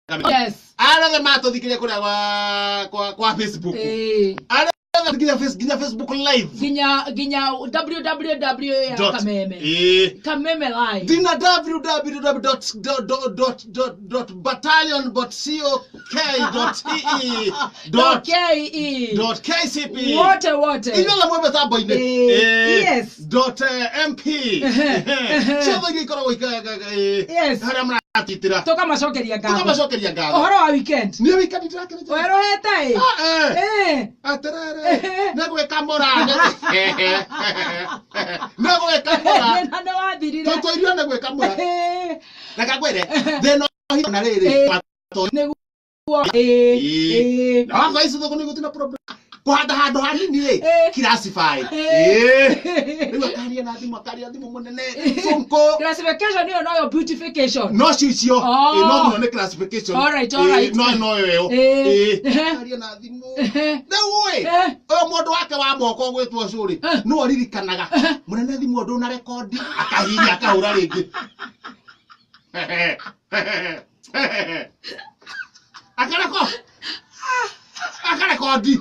Yes. Ara mato dikire kuri kwa Facebook. Ara ginya Facebook live. Ginya www kameme. Kameme live. Dina www.battalion.cok.ke.kcp. What? Inyola mwebe tabo ine. Yes. .mp. Chego ngikoro wika. Yes. Haramra atitira. Toka macokeria ngago. Toka macokeria ngago. Ohoro wa weekend. Ni weekend ndakere. Wero heta Aterere. Negwe kamora. Negwe kamora. Nande wathirire. Toto irio negwe kamora. Nakagwere. Theno na riri. Neguo. Na kwa hizo thoko nigutina problem. Kuhanda handu hanini ri classify niwe karia na thimu karia thimu munene sonko classification niyo no beautification no cicio no muno ni classification all right no yo karia na thimu na uwe o mundu wake wa moko gwitwo curi no aririkanaga munene thimu ndu na record akahinya akahura ringi akarekodi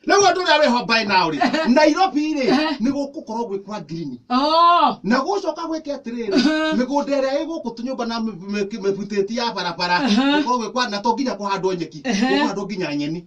Now do that we by now. Nairobi ni gukorwo gwe kwa green. Na gucoka gweke atiriri ni gundere iguku tunyumba na mebuteti ya barabara. Gukorwo gwe kwa na to nginya kuhandwo nyeki. Kuhandwo nginya nyeni.